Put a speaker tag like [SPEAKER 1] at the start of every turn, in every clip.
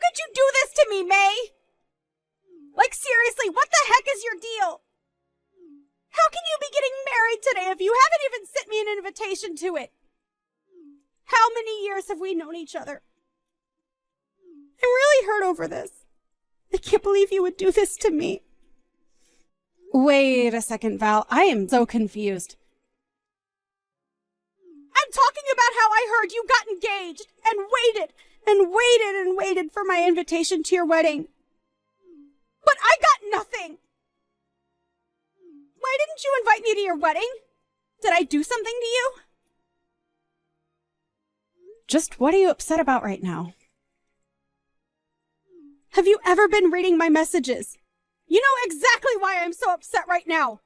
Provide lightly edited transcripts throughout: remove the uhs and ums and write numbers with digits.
[SPEAKER 1] could you do this to me, May? Like, seriously, what the heck is your deal? How can you be getting married today if you haven't even sent me an invitation to it? How many years have we known each other? I'm really hurt over this. I can't believe you would do this to me. Wait a second, Val. I am so confused. I'm talking about how I heard you got engaged and waited and waited and waited for my invitation to your wedding. But I got nothing. Why didn't you invite me to your wedding? Did I do something to you? Just what are you upset about right now? Have you ever been reading my messages? You know exactly why I'm so upset right now.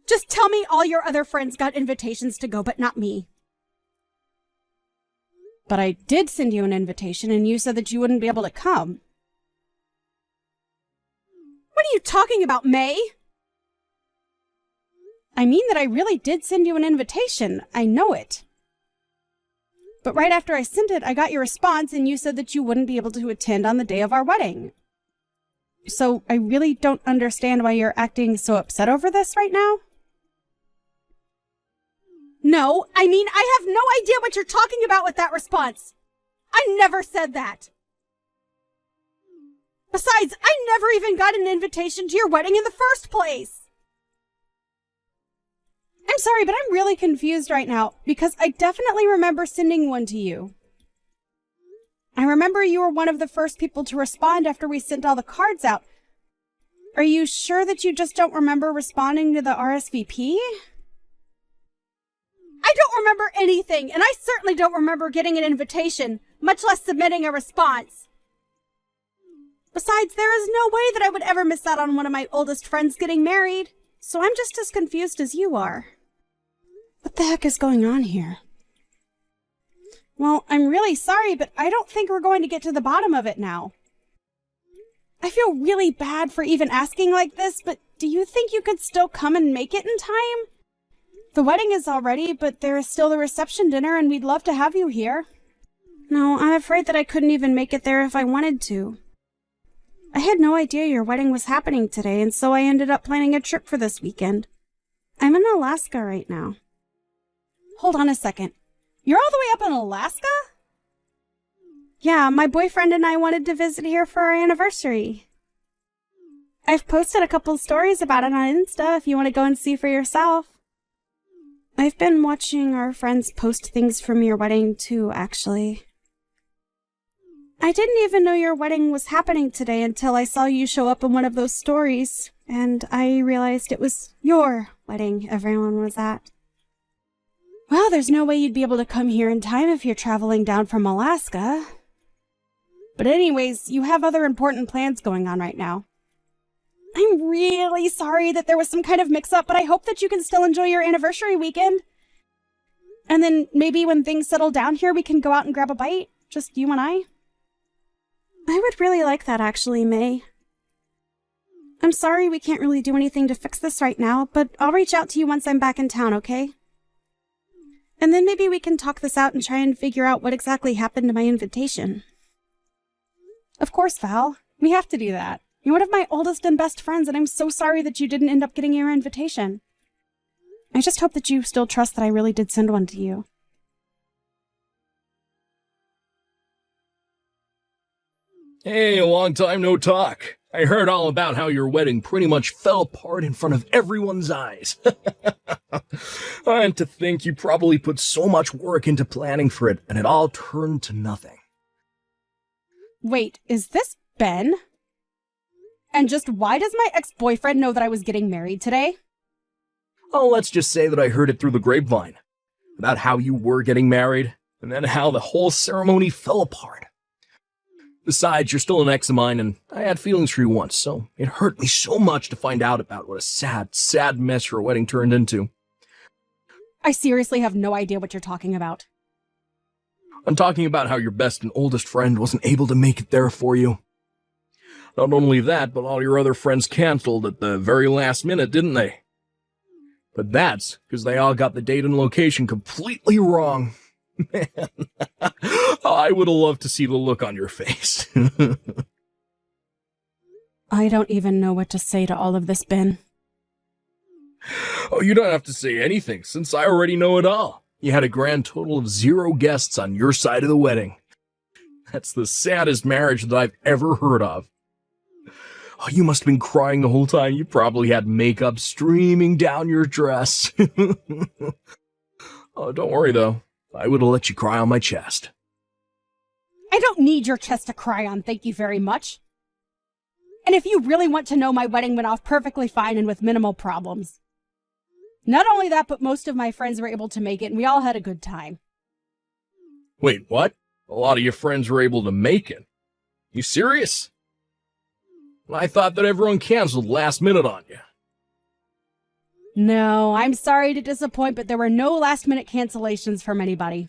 [SPEAKER 1] Just tell me all your other friends got invitations to go, but not me. But I did send you an invitation and you said that you wouldn't be able to come. What are you talking about, May? I mean that I really did send you an invitation. I know it. But right after I sent it, I got your response and you said that you wouldn't be able to attend on the day of our wedding. So I really don't understand why you're acting so upset over this right now. No, I mean, I have no idea what you're talking about with that response. I never said that. Besides, I never even got an invitation to your wedding in the first place. I'm sorry, but I'm really confused right now, because I definitely remember sending one to you. I remember you were one of the first people to respond after we sent all the cards out. Are you sure that you just don't remember responding to the RSVP? I don't remember anything, and I certainly don't remember getting an invitation, much less submitting a response. Besides, there is no way that I would ever miss out on one of my oldest friends getting married, so I'm just as confused as you are. What the heck is going on here? Well, I'm really sorry, but I don't think we're going to get to the bottom of it now. I feel really bad for even asking like this, but do you think you could still come and make it in time? The wedding is all ready, but there is still the reception dinner, and we'd love to have you here. No, I'm afraid that I couldn't even make it there if I wanted to. I had no idea your wedding was happening today, and so I ended up planning a trip for this weekend. I'm in Alaska right now. Hold on a second. You're all the way up in Alaska? Yeah, my boyfriend and I wanted to visit here for our anniversary. I've posted a couple stories about it on Insta if you want to go and see for yourself. I've been watching our friends post things from your wedding too, actually. I didn't even know your wedding was happening today until I saw you show up in one of those stories, and I realized it was your wedding everyone was at. Well, there's no way you'd be able to come here in time if you're traveling down from Alaska. But anyways, you have other important plans going on right now. I'm really sorry that there was some kind of mix-up, but I hope that you can still enjoy your anniversary weekend. And then maybe when things settle down here, we can go out and grab a bite, just you and I. I would really like that, actually, May. I'm sorry we can't really do anything to fix this right now, but I'll reach out to you once I'm back in town, okay? And then maybe we can talk this out and try and figure out what exactly happened to my invitation. Of course, Val. We have to do that. You're one of my oldest and best friends, and I'm so sorry that you didn't end up getting your invitation. I just hope that you still trust that I really did send one to you.
[SPEAKER 2] Hey, long time no talk. I heard all about how your wedding pretty much fell apart in front of everyone's eyes. And to think you probably put so much work into planning for it, and it all turned to nothing.
[SPEAKER 1] Wait, is this Ben? And just why does my ex-boyfriend know that I was getting married today?
[SPEAKER 2] Oh, let's just say that I heard it through the grapevine. About how you were getting married, and then how the whole ceremony fell apart. Besides, you're still an ex of mine, and I had feelings for you once, so it hurt me so much to find out about what a sad, sad mess your wedding turned into.
[SPEAKER 1] I seriously have no idea what you're talking about.
[SPEAKER 2] I'm talking about how your best and oldest friend wasn't able to make it there for you. Not only that, but all your other friends canceled at the very last minute, didn't they? But that's because they all got the date and location completely wrong. Man, I would have loved to see the look on your face.
[SPEAKER 1] I don't even know what to say to all of this, Ben.
[SPEAKER 2] Oh, you don't have to say anything, since I already know it all. You had a grand total of 0 guests on your side of the wedding. That's the saddest marriage that I've ever heard of. Oh, you must have been crying the whole time. You probably had makeup streaming down your dress. Oh, don't worry, though. I would have let you cry on my chest.
[SPEAKER 1] I don't need your chest to cry on, thank you very much. And if you really want to know, my wedding went off perfectly fine and with minimal problems. Not only that, but most of my friends were able to make it, and we all had a good time.
[SPEAKER 2] Wait, what? A lot of your friends were able to make it? You serious? I thought that everyone canceled last minute on you.
[SPEAKER 1] No, I'm sorry to disappoint, but there were no last-minute cancellations from anybody.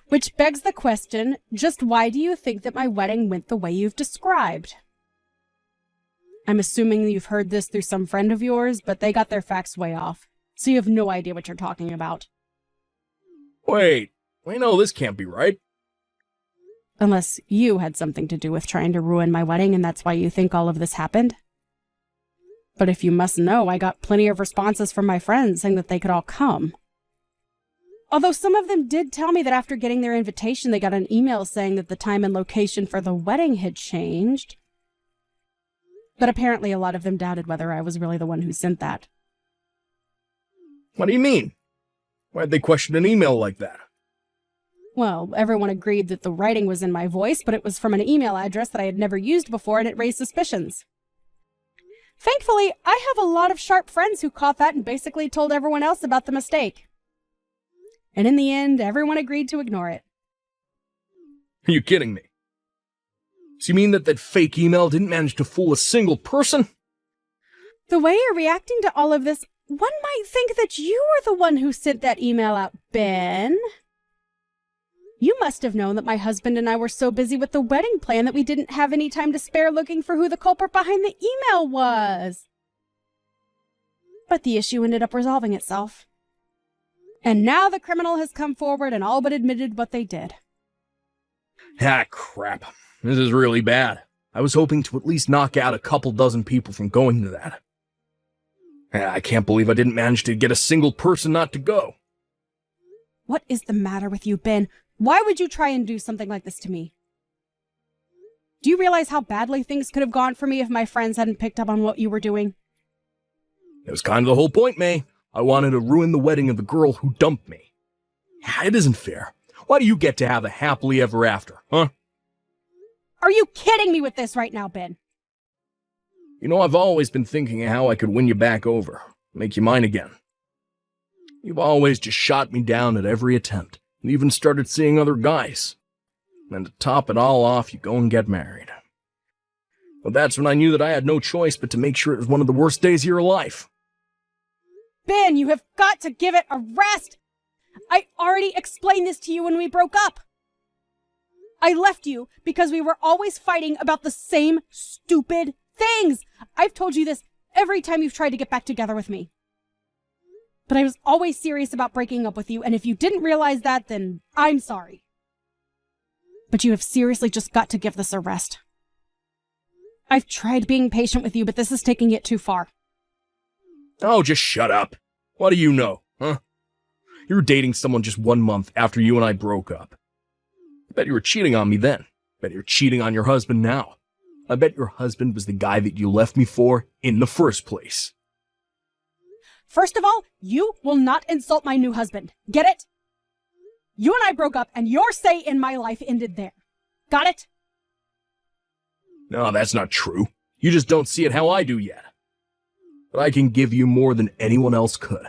[SPEAKER 1] Which begs the question, just why do you think that my wedding went the way you've described? I'm assuming you've heard this through some friend of yours, but they got their facts way off, so you have no idea what you're talking about.
[SPEAKER 2] Wait, no, this can't be right.
[SPEAKER 1] Unless you had something to do with trying to ruin my wedding, and that's why you think all of this happened. But if you must know, I got plenty of responses from my friends saying that they could all come. Although some of them did tell me that after getting their invitation, they got an email saying that the time and location for the wedding had changed. But apparently a lot of them doubted whether I was really the one who sent that.
[SPEAKER 2] What do you mean? Why'd they question an email like that?
[SPEAKER 1] Well, everyone agreed that the writing was in my voice, but it was from an email address that I had never used before, and it raised suspicions. Thankfully, I have a lot of sharp friends who caught that and basically told everyone else about the mistake. And in the end, everyone agreed to ignore it.
[SPEAKER 2] Are you kidding me? So you mean that fake email didn't manage to fool a single person?
[SPEAKER 1] The way you're reacting to all of this, one might think that you were the one who sent that email out, Ben. You must have known that my husband and I were so busy with the wedding plan that we didn't have any time to spare looking for who the culprit behind the email was. But the issue ended up resolving itself. And now the criminal has come forward and all but admitted what they did.
[SPEAKER 2] Ah, crap. This is really bad. I was hoping to at least knock out a couple dozen people from going to that. I can't believe I didn't manage to get a single person not to go.
[SPEAKER 1] What is the matter with you, Ben? Why would you try and do something like this to me? Do you realize how badly things could have gone for me if my friends hadn't picked up on what you were doing?
[SPEAKER 2] It was kind of the whole point, May. I wanted to ruin the wedding of the girl who dumped me. It isn't fair. Why do you get to have a happily ever after, huh?
[SPEAKER 1] Are you kidding me with this right now, Ben?
[SPEAKER 2] You know, I've always been thinking of how I could win you back over, make you mine again. You've always just shot me down at every attempt, and even started seeing other guys. And to top it all off, you go and get married. Well, that's when I knew that I had no choice but to make sure it was one of the worst days of your life.
[SPEAKER 1] Ben, you have got to give it a rest! I already explained this to you when we broke up. I left you because we were always fighting about the same stupid things. I've told you this every time you've tried to get back together with me. But I was always serious about breaking up with you, and if you didn't realize that, then I'm sorry. But you have seriously just got to give this a rest. I've tried being patient with you, but this is taking it too far.
[SPEAKER 2] Oh, just shut up. What do you know, huh? You were dating someone just 1 month after you and I broke up. I bet you were cheating on me then. I bet you're cheating on your husband now. I bet your husband was the guy that you left me for in the first place.
[SPEAKER 1] First of all, you will not insult my new husband. Get it? You and I broke up, and your say in my life ended there. Got it?
[SPEAKER 2] No, that's not true. You just don't see it how I do yet. But I can give you more than anyone else could.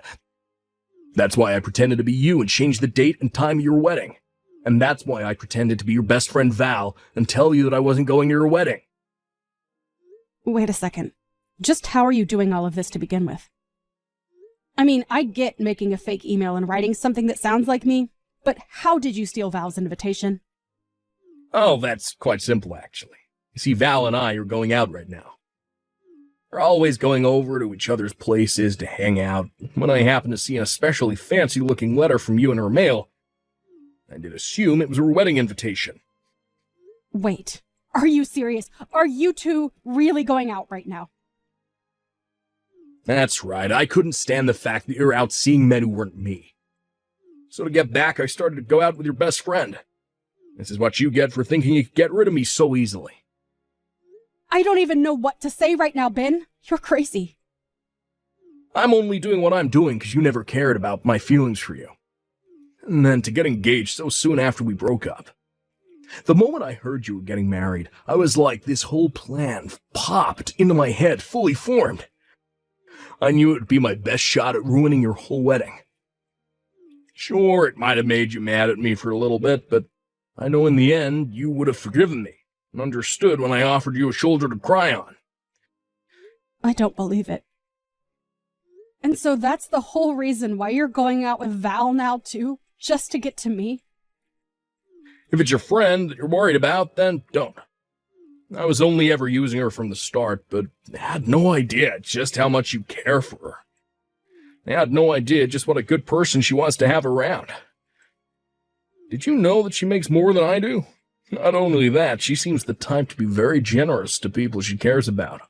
[SPEAKER 2] That's why I pretended to be you and changed the date and time of your wedding. And that's why I pretended to be your best friend Val and tell you that I wasn't going to your wedding.
[SPEAKER 1] Wait a second. Just how are you doing all of this to begin with? I mean, I get making a fake email and writing something that sounds like me, but how did you steal Val's invitation?
[SPEAKER 2] Oh, that's quite simple, actually. You see, Val and I are going out right now. We're always going over to each other's places to hang out. When I happen to see an especially fancy-looking letter from you in her mail, I did assume it was her wedding invitation.
[SPEAKER 1] Wait, are you serious? Are you two really going out right now?
[SPEAKER 2] That's right, I couldn't stand the fact that you're out seeing men who weren't me. So to get back, I started to go out with your best friend. This is what you get for thinking you could get rid of me so easily.
[SPEAKER 1] I don't even know what to say right now, Ben. You're crazy.
[SPEAKER 2] I'm only doing what I'm doing because you never cared about my feelings for you. And then to get engaged so soon after we broke up. The moment I heard you were getting married, I was like, this whole plan popped into my head, fully formed. I knew it would be my best shot at ruining your whole wedding. Sure, it might have made you mad at me for a little bit, but I know in the end you would have forgiven me and understood when I offered you a shoulder to cry on.
[SPEAKER 1] I don't believe it. And so that's the whole reason why you're going out with Val now, too? Just to get to me?
[SPEAKER 2] If it's your friend that you're worried about, then don't. I was only ever using her from the start, but I had no idea just how much you care for her. I had no idea just what a good person she wants to have around. Did you know that she makes more than I do? Not only that, she seems the type to be very generous to people she cares about.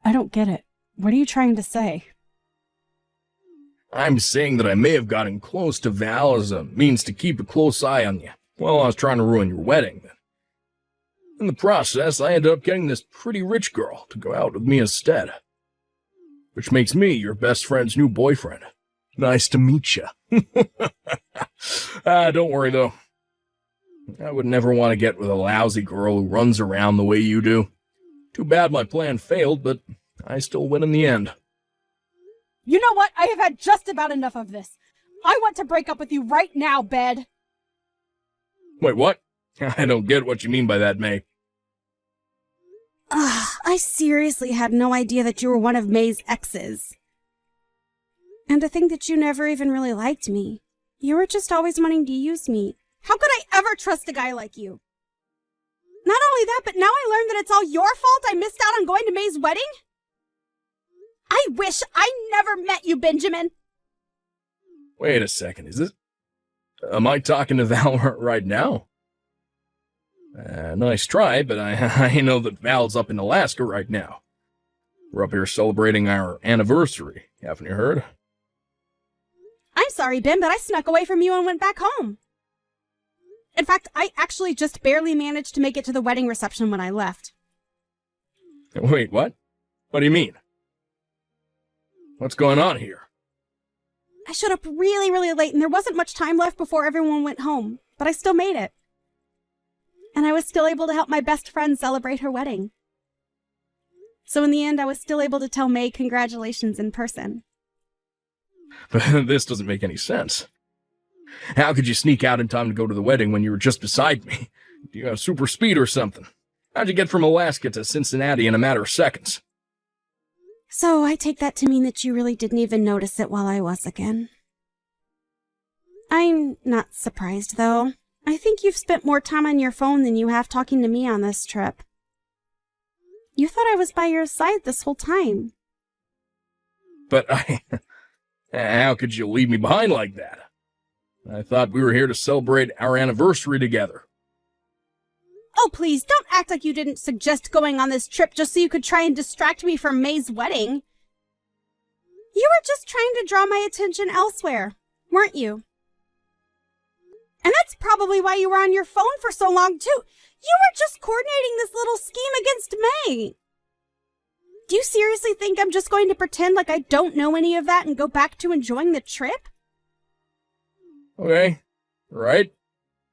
[SPEAKER 1] I don't get it. What are you trying to say?
[SPEAKER 2] I'm saying that I may have gotten close to Val as a means to keep a close eye on you while I was trying to ruin your wedding. In the process, I ended up getting this pretty rich girl to go out with me instead. Which makes me your best friend's new boyfriend. Nice to meet you. Don't worry, though. I would never want to get with a lousy girl who runs around the way you do. Too bad my plan failed, but I still win in the end.
[SPEAKER 1] You know what? I have had just about enough of this. I want to break up with you right now, Bed.
[SPEAKER 2] Wait, what? I don't get what you mean by that, May.
[SPEAKER 1] I seriously had no idea that you were one of May's exes. And to think that you never even really liked me. You were just always wanting to use me. How could I ever trust a guy like you? Not only that, but now I learned that it's all your fault I missed out on going to May's wedding? I wish I never met you, Benjamin.
[SPEAKER 2] Wait a second, is this... Am I talking to Val right now? Nice try, but I know that Val's up in Alaska right now. We're up here celebrating our anniversary, haven't you heard?
[SPEAKER 1] I'm sorry, Ben, but I snuck away from you and went back home. In fact, I actually just barely managed to make it to the wedding reception when I left.
[SPEAKER 2] Wait, what? What do you mean? What's going on here?
[SPEAKER 1] I showed up really, really late, and there wasn't much time left before everyone went home, but I still made it. And I was still able to help my best friend celebrate her wedding. So in the end, I was still able to tell May congratulations in person.
[SPEAKER 2] But this doesn't make any sense. How could you sneak out in time to go to the wedding when you were just beside me? Do you have super speed or something? How'd you get from Alaska to Cincinnati in a matter of seconds?
[SPEAKER 1] So I take that to mean that you really didn't even notice it while I was again. I'm not surprised, though. I think you've spent more time on your phone than you have talking to me on this trip. You thought I was by your side this whole time.
[SPEAKER 2] But how could you leave me behind like that? I thought we were here to celebrate our anniversary together.
[SPEAKER 1] Oh, please, don't act like you didn't suggest going on this trip just so you could try and distract me from May's wedding. You were just trying to draw my attention elsewhere, weren't you? And that's probably why you were on your phone for so long, too. You were just coordinating this little scheme against May. Do you seriously think I'm just going to pretend like I don't know any of that and go back to enjoying the trip?
[SPEAKER 2] Okay, right.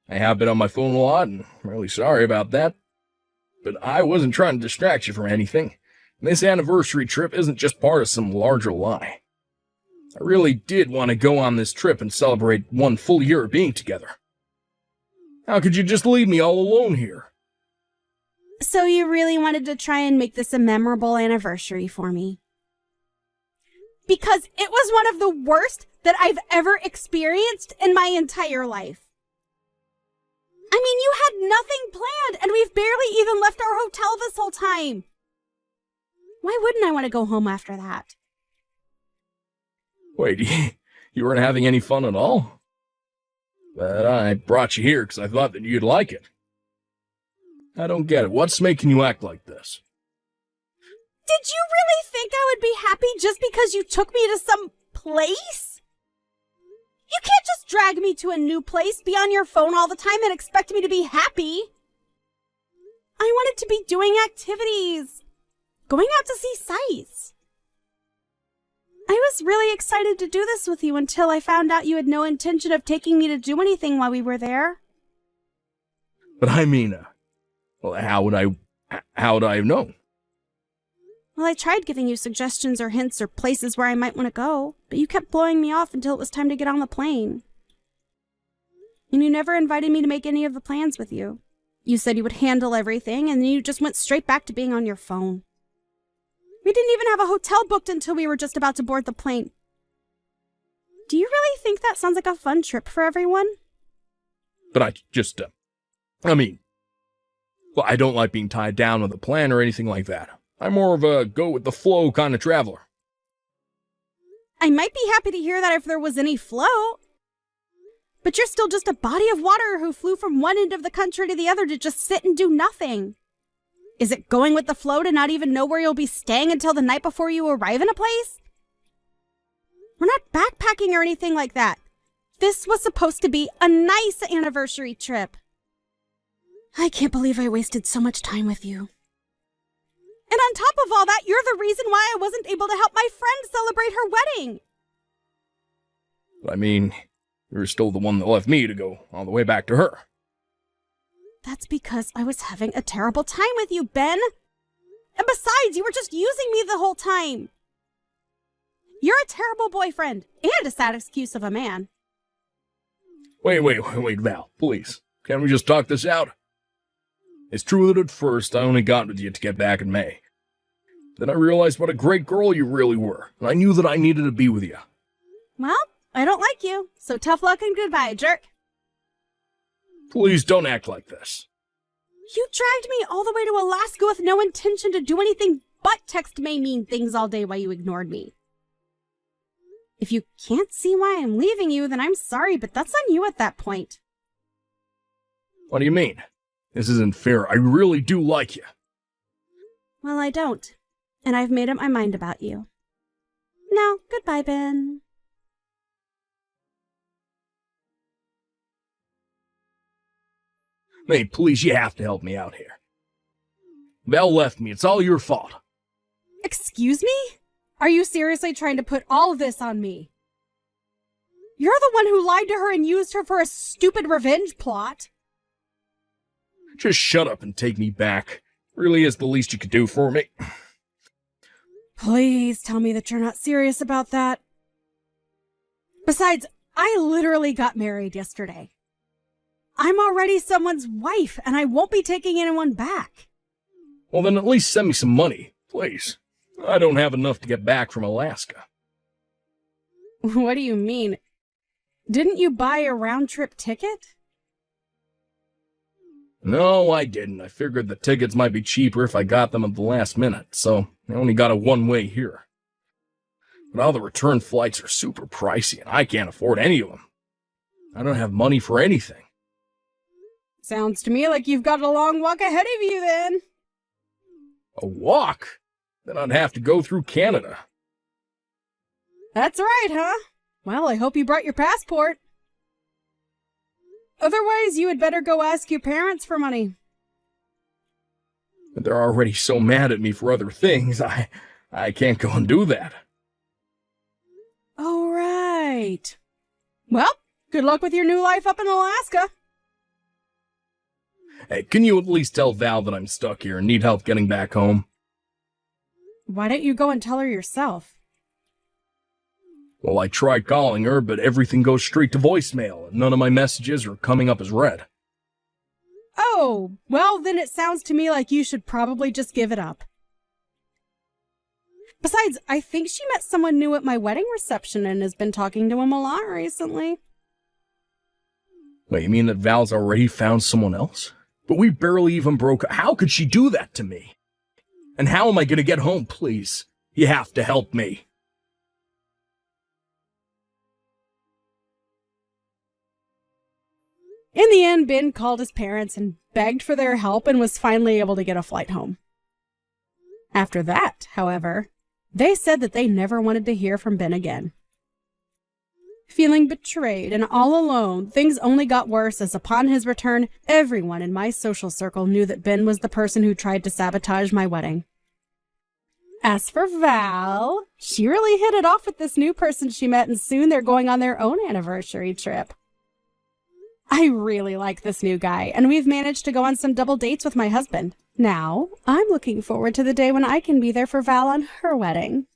[SPEAKER 2] I have been on my phone a lot, and I'm really sorry about that. But I wasn't trying to distract you from anything. This anniversary trip isn't just part of some larger lie. I really did want to go on this trip and celebrate 1 full year of being together. How could you just leave me all alone here?
[SPEAKER 1] So you really wanted to try and make this a memorable anniversary for me? Because it was one of the worst that I've ever experienced in my entire life. I mean, you had nothing planned, and we've barely even left our hotel this whole time. Why wouldn't I want to go home after that?
[SPEAKER 2] Wait, you weren't having any fun at all? But I brought you here because I thought that you'd like it. I don't get it. What's making you act like this?
[SPEAKER 1] Did you really think I would be happy just because you took me to some place? You can't just drag me to a new place, be on your phone all the time, and expect me to be happy. I wanted to be doing activities, going out to see sights. I was really excited to do this with you until I found out you had no intention of taking me to do anything while we were there.
[SPEAKER 2] But I mean, well, how would I have known?
[SPEAKER 1] Well, I tried giving you suggestions or hints or places where I might want to go, but you kept blowing me off until it was time to get on the plane. And you never invited me to make any of the plans with you. You said you would handle everything, and then you just went straight back to being on your phone. We didn't even have a hotel booked until we were just about to board the plane. Do you really think that sounds like a fun trip for everyone?
[SPEAKER 2] But I don't like being tied down with a plan or anything like that. I'm more of a go-with-the-flow kind of traveler.
[SPEAKER 1] I might be happy to hear that if there was any flow. But you're still just a body of water who flew from one end of the country to the other to just sit and do nothing. Is it going with the flow to not even know where you'll be staying until the night before you arrive in a place? We're not backpacking or anything like that. This was supposed to be a nice anniversary trip. I can't believe I wasted so much time with you. And on top of all that, you're the reason why I wasn't able to help my friend celebrate her wedding.
[SPEAKER 2] I mean, you're still the one that left me to go all the way back to her.
[SPEAKER 1] That's because I was having a terrible time with you, Ben. And besides, you were just using me the whole time. You're a terrible boyfriend and a sad excuse of a man.
[SPEAKER 2] Wait, Val, please. Can't we just talk this out? It's true that at first I only got with you to get back in May. Then I realized what a great girl you really were, and I knew that I needed to be with you.
[SPEAKER 1] Well, I don't like you, so tough luck and goodbye, jerk.
[SPEAKER 2] Please don't act like this.
[SPEAKER 1] You dragged me all the way to Alaska with no intention to do anything but text May mean things all day while you ignored me. If you can't see why I'm leaving you, then I'm sorry, but that's on you at that point.
[SPEAKER 2] What do you mean? This isn't fair. I really do like you.
[SPEAKER 1] Well, I don't. And I've made up my mind about you. Now, goodbye, Ben.
[SPEAKER 2] May, please, you have to help me out here. Val left me. It's all your fault.
[SPEAKER 1] Excuse me? Are you seriously trying to put all of this on me? You're the one who lied to her and used her for a stupid revenge plot.
[SPEAKER 2] Just shut up and take me back. Really is the least you could do for me.
[SPEAKER 1] Please tell me that you're not serious about that. Besides, I literally got married yesterday. I'm already someone's wife, and I won't be taking anyone back.
[SPEAKER 2] Well, then at least send me some money, please. I don't have enough to get back from Alaska.
[SPEAKER 1] What do you mean? Didn't you buy a round-trip ticket?
[SPEAKER 2] No, I didn't. I figured the tickets might be cheaper if I got them at the last minute, so I only got a one-way here. But all the return flights are super pricey, and I can't afford any of them. I don't have money for anything.
[SPEAKER 1] Sounds to me like you've got a long walk ahead of you, then.
[SPEAKER 2] A walk? Then I'd have to go through Canada.
[SPEAKER 1] That's right, huh? Well, I hope you brought your passport. Otherwise, you had better go ask your parents for money.
[SPEAKER 2] But they're already so mad at me for other things, I can't go and do that.
[SPEAKER 1] Oh, right. Well, good luck with your new life up in Alaska.
[SPEAKER 2] Hey, can you at least tell Val that I'm stuck here and need help getting back home?
[SPEAKER 1] Why don't you go and tell her yourself?
[SPEAKER 2] Well, I tried calling her, but everything goes straight to voicemail, and none of my messages are coming up as read.
[SPEAKER 1] Oh, well, then it sounds to me like you should probably just give it up. Besides, I think she met someone new at my wedding reception and has been talking to him a lot recently.
[SPEAKER 2] Wait, you mean that Val's already found someone else? But we barely even broke up. How could she do that to me? And how am I going to get home, please? You have to help me.
[SPEAKER 1] In the end, Ben called his parents and begged for their help and was finally able to get a flight home. After that, however, they said that they never wanted to hear from Ben again. Feeling betrayed and all alone, things only got worse as upon his return, everyone in my social circle knew that Ben was the person who tried to sabotage my wedding. As for Val, she really hit it off with this new person she met, and soon they're going on their own anniversary trip. I really like this new guy, and we've managed to go on some double dates with my husband. Now, I'm looking forward to the day when I can be there for Val on her wedding.